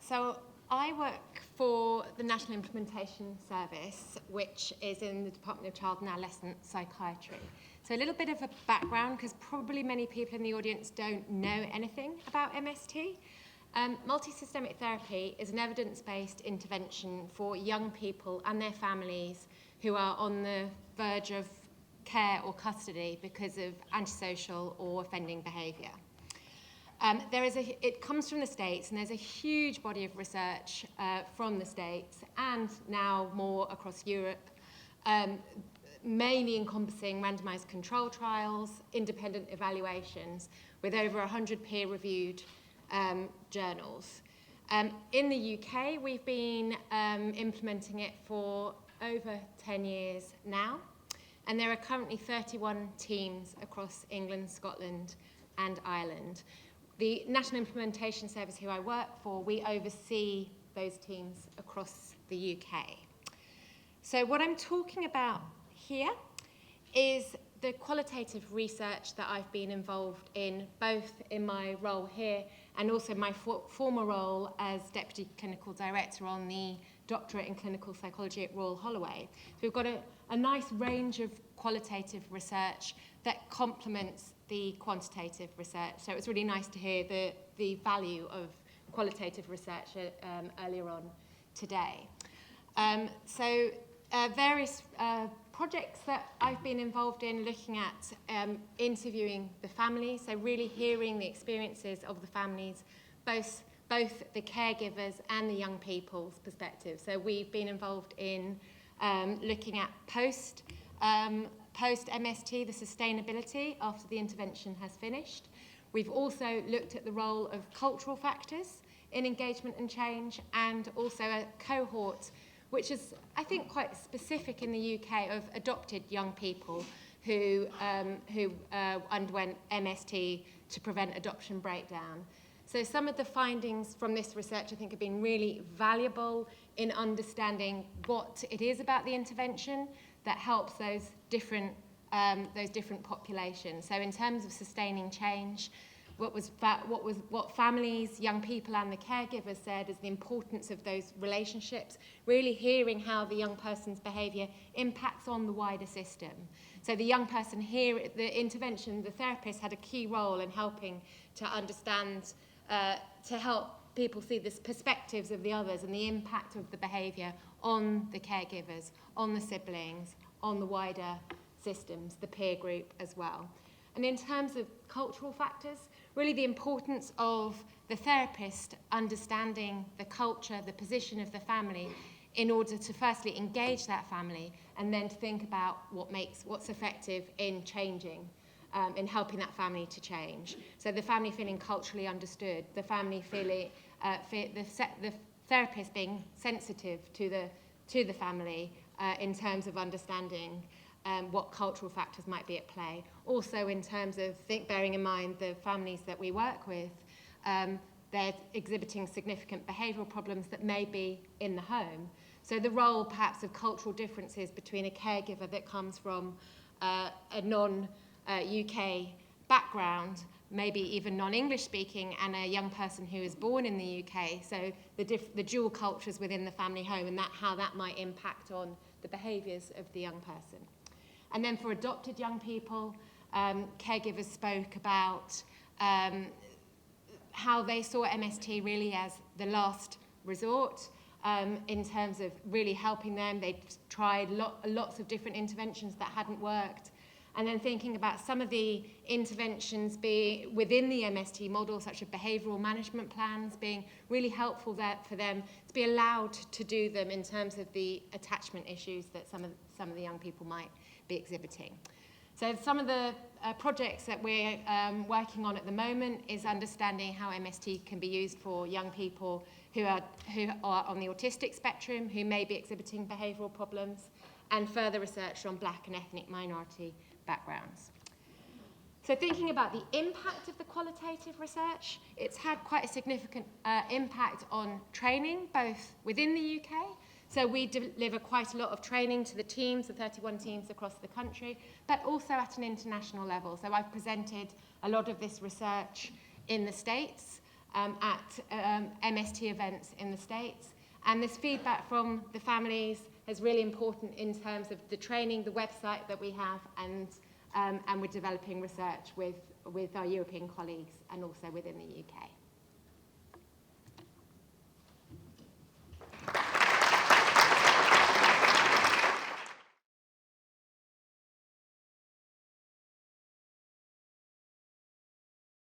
So I work for the National Implementation Service, which is in the Department of Child and Adolescent Psychiatry. So a little bit of a background, because probably many people in the audience don't know anything about MST. Multisystemic therapy is an evidence-based intervention for young people and their families who are on the verge of care or custody because of antisocial or offending behaviour. It comes from the States, and there's a huge body of research from the States and now more across Europe, mainly encompassing randomized control trials, independent evaluations, with over 100 peer-reviewed journals. In the UK, we've been implementing it for over 10 years now, and there are currently 31 teams across England, Scotland, and Ireland. The National Implementation Service, who I work for, we oversee those teams across the UK. So what I'm talking about here is the qualitative research that I've been involved in, both in my role here and also my former role as Deputy Clinical Director on the Doctorate in Clinical Psychology at Royal Holloway. So we've got a nice range of qualitative research that complements the quantitative research. So it's really nice to hear the value of qualitative research earlier on today. Various projects that I've been involved in, looking at interviewing the families, so really hearing the experiences of the families, both the caregivers and the young people's perspective. So we've been involved in looking at post-MST, the sustainability after the intervention has finished. We've also looked at the role of cultural factors in engagement and change, and also a cohort which is, I think, quite specific in the UK, of adopted young people who underwent MST to prevent adoption breakdown. So some of the findings from this research, I think, have been really valuable in understanding what it is about the intervention that helps those different populations. So in terms of sustaining change, what families, young people and the caregivers said is the importance of those relationships, really hearing how the young person's behaviour impacts on the wider system. So the young person here, the intervention, the therapist had a key role in helping to understand, to help people see the perspectives of the others and the impact of the behaviour on the caregivers, on the siblings, on the wider systems, the peer group as well. And in terms of cultural factors, really the importance of the therapist understanding the culture, the position of the family, in order to firstly engage that family, and then to think about what's effective in changing, in helping that family to change. So the family feeling culturally understood, the family feeling, the therapist being sensitive to the family in terms of understanding what cultural factors might be at play. Also in terms of bearing in mind the families that we work with, they're exhibiting significant behavioural problems that may be in the home. So the role perhaps of cultural differences between a caregiver that comes from a non-UK background, maybe even non-English speaking, and a young person who is born in the UK. So the dual cultures within the family home, and how that might impact on the behaviours of the young person. And then for adopted young people, caregivers spoke about how they saw MST really as the last resort in terms of really helping them. They tried lots of different interventions that hadn't worked. And then thinking about some of the interventions within the MST model, such as behavioural management plans, being really helpful there for them to be allowed to do them in terms of the attachment issues that some of the young people might be exhibiting. So some of the projects that we're working on at the moment is understanding how MST can be used for young people who are on the autistic spectrum, who may be exhibiting behavioural problems, and further research on Black and ethnic minority backgrounds. So thinking about the impact of the qualitative research, it's had quite a significant impact on training, both within the UK. So we deliver quite a lot of training to the teams, the 31 teams across the country, but also at an international level. So I've presented a lot of this research in the States, at MST events in the States. And this feedback from the families is really important in terms of the training, the website that we have, and we're developing research with our European colleagues and also within the UK.